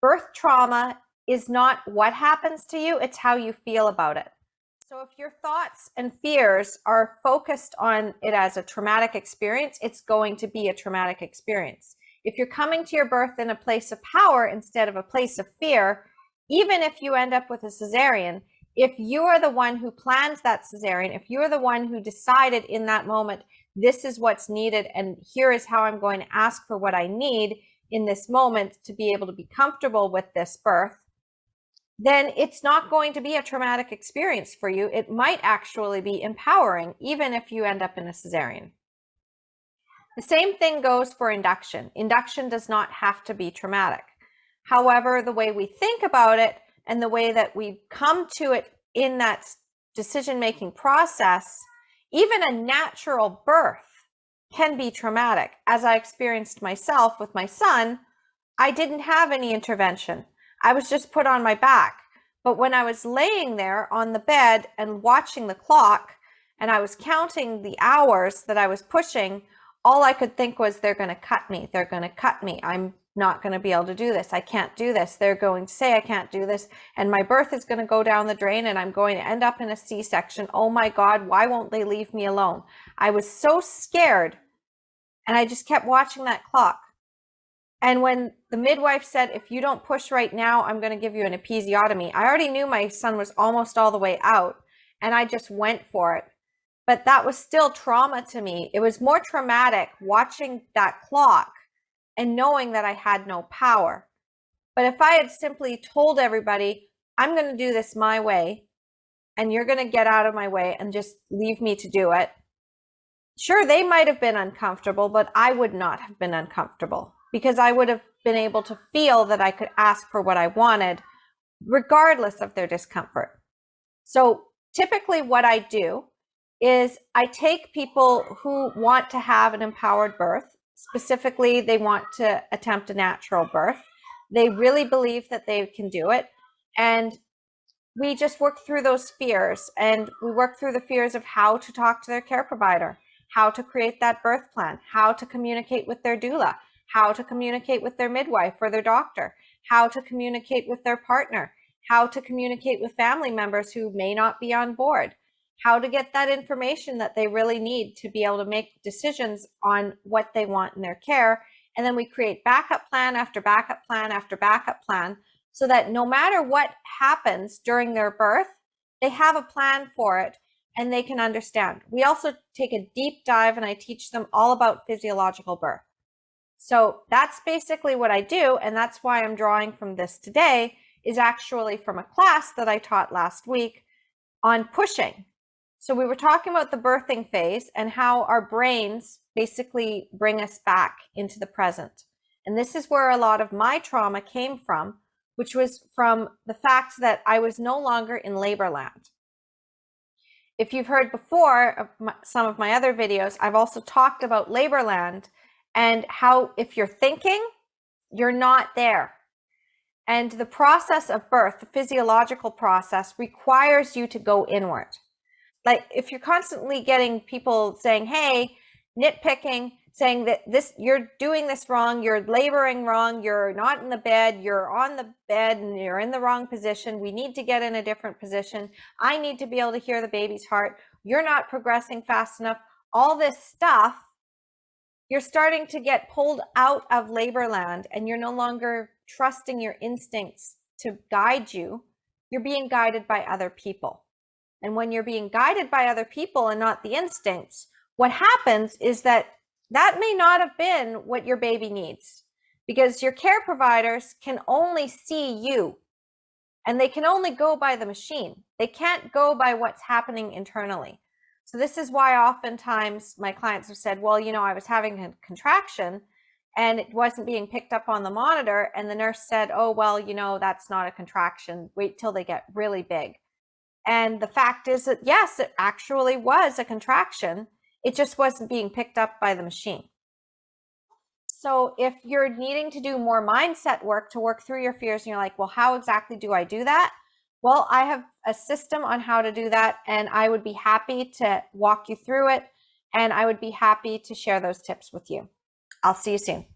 Birth trauma is not what happens to you, it's how you feel about it. So if your thoughts and fears are focused on it as a traumatic experience, it's going to be a traumatic experience. If you're coming to your birth in a place of power instead of a place of fear, even if you end up with a cesarean, if you are the one who plans that cesarean, if you're the one who decided in that moment, this is what's needed, and here is how I'm going to ask for what I need in this moment to be able to be comfortable with this birth, then it's not going to be a traumatic experience for you. It might actually be empowering, even if you end up in a cesarean. The same thing goes for induction. Induction does not have to be traumatic. However, the way we think about it and the way that we come to it in that decision-making process, even a natural birth can be traumatic. As I experienced myself with my son, I didn't have any intervention. I was just put on my back. But when I was laying there on the bed and watching the clock, and I was counting the hours that I was pushing, all I could think was, they're going to cut me. They're going to cut me. I'm not going to be able to do this. I can't do this. They're going to say I can't do this. And my birth is going to go down the drain and I'm going to end up in a C-section. Oh my God, why won't they leave me alone? I was so scared. And I just kept watching that clock. And when the midwife said, if you don't push right now, I'm going to give you an episiotomy, I already knew my son was almost all the way out, and I just went for it. But that was still trauma to me. It was more traumatic watching that clock and knowing that I had no power. But if I had simply told everybody, I'm going to do this my way, and you're going to get out of my way and just leave me to do it, sure, they might have been uncomfortable, but I would not have been uncomfortable, because I would have been able to feel that I could ask for what I wanted, regardless of their discomfort. So typically what I do is I take people who want to have an empowered birth. Specifically, they want to attempt a natural birth. They really believe that they can do it. And we just work through those fears, and we work through the fears of how to talk to their care provider, how to create that birth plan, how to communicate with their doula, how to communicate with their midwife or their doctor, how to communicate with their partner, how to communicate with family members who may not be on board, how to get that information that they really need to be able to make decisions on what they want in their care. And then we create backup plan after backup plan after backup plan, so that no matter what happens during their birth, they have a plan for it and they can understand. We also take a deep dive, and I teach them all about physiological birth. So that's basically what I do, and that's why I'm drawing from this today, is actually from a class that I taught last week on pushing. So we were talking about the birthing phase and how our brains basically bring us back into the present. And this is where a lot of my trauma came from, which was from the fact that I was no longer in labor land. If you've heard before of some of my other videos, I've also talked about labor land and how if you're thinking, you're not there. And the process of birth, the physiological process, requires you to go inward. Like if you're constantly getting people saying, hey, nitpicking, saying that you're doing this wrong, you're laboring wrong, you're not in the bed, you're on the bed and you're in the wrong position, we need to get in a different position, I need to be able to hear the baby's heart, you're not progressing fast enough, all this stuff, you're starting to get pulled out of labor land, and you're no longer trusting your instincts to guide you. You're being guided by other people. And when you're being guided by other people and not the instincts, what happens is that may not have been what your baby needs, because your care providers can only see you, and they can only go by the machine. They can't go by what's happening internally. So this is why oftentimes my clients have said, well, I was having a contraction and it wasn't being picked up on the monitor. And the nurse said, oh, well, that's not a contraction. Wait till they get really big. And the fact is that, yes, it actually was a contraction. It just wasn't being picked up by the machine. So if you're needing to do more mindset work to work through your fears, and you're like, well, how exactly do I do that? Well, I have a system on how to do that, and I would be happy to walk you through it, and I would be happy to share those tips with you. I'll see you soon.